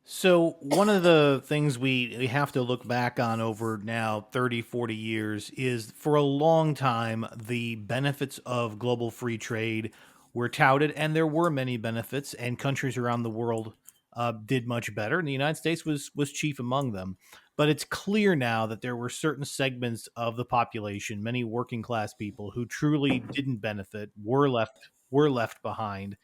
So, one of the things we have to look back on over now 30, 40 years is for a long time, the benefits of global free trade were touted, and there were many benefits, and countries around the world did much better, and the United States was chief among them. But it's clear now that there were certain segments of the population, many working class people, who truly didn't benefit, were left behind.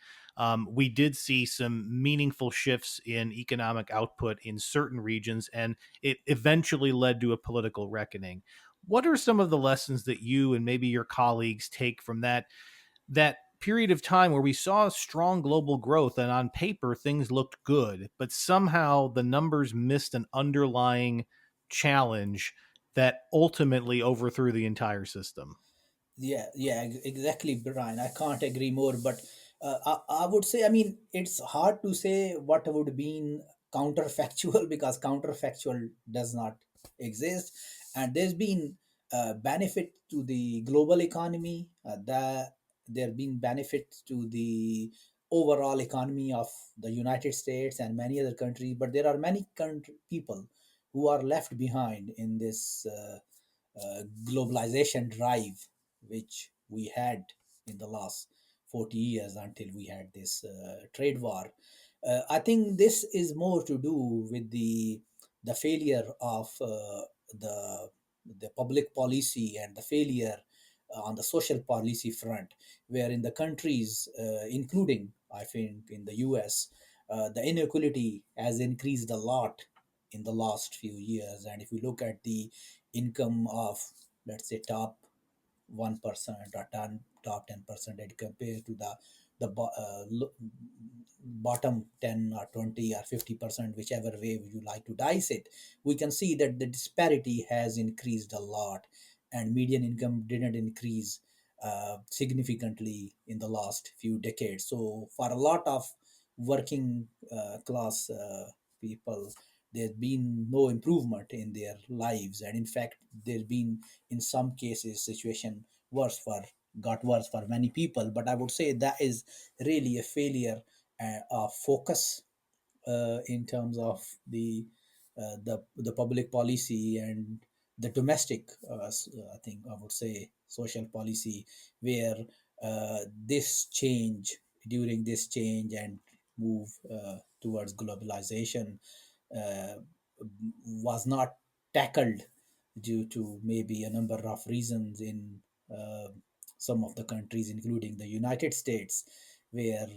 We did see some meaningful shifts in economic output in certain regions, and it eventually led to a political reckoning. What are some of the lessons that you and maybe your colleagues take from that period of time where we saw strong global growth and on paper things looked good, but somehow the numbers missed an underlying challenge that ultimately overthrew the entire system? Yeah, yeah, exactly, Brian. I can't agree more. But I would say, I mean, it's hard to say what would be counterfactual because counterfactual does not exist, and there's been benefit to the global economy. That there have been benefits to the overall economy of the United States and many other countries. But there are many people who are left behind in this. Globalization drive which we had in the last 40 years until we had this trade war. I think this is more to do with the failure of the public policy and the failure on the social policy front, where in the countries, including I think in the US, the inequality has increased a lot in the last few years. And if we look at the income of, let's say, top 1% or top 10% and compare to the bottom 10 or 20 or 50%, whichever way you like to dice it, we can see that the disparity has increased a lot, and median income didn't increase significantly in the last few decades. So for a lot of working class people, there's been no improvement in their lives, and in fact there's been in some cases situation got worse for many people. But I would say that is really a failure of focus in terms of the public policy and the domestic, I think I would say, social policy, where this change during this change and move towards globalization uh, was not tackled due to maybe a number of reasons in some of the countries, including the United States, where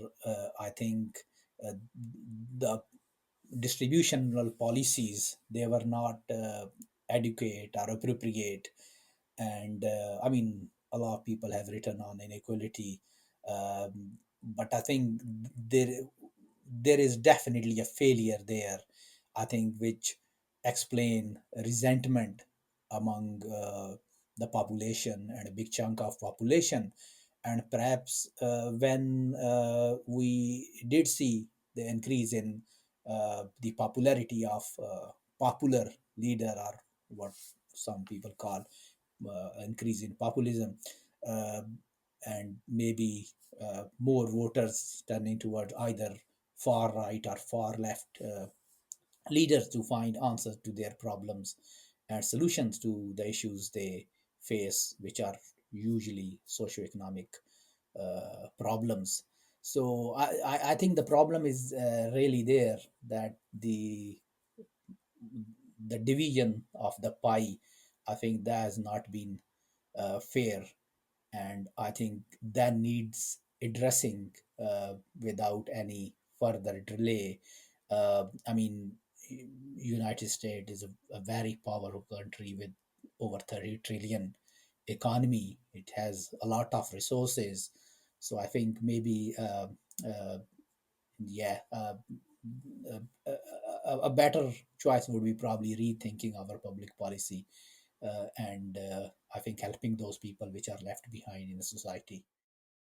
I think the distributional policies, they were not adequate or appropriate. And I mean, a lot of people have written on inequality, but I think there is definitely a failure there, I think, which explain resentment among the population and a big chunk of population. And perhaps when we did see the increase in the popularity of popular leader, or what some people call increase in populism, uh, and maybe more voters turning toward either far right or far left leaders to find answers to their problems and solutions to the issues they face, which are usually socioeconomic problems. So I think the problem is really there, that the division of the pie, I think that has not been fair, and I think that needs addressing without any further delay. I mean, United States is a very powerful country with over 30 trillion economy. It has a lot of resources. So I think maybe uh, yeah, a better choice would be probably rethinking our public policy, and I think helping those people which are left behind in the society.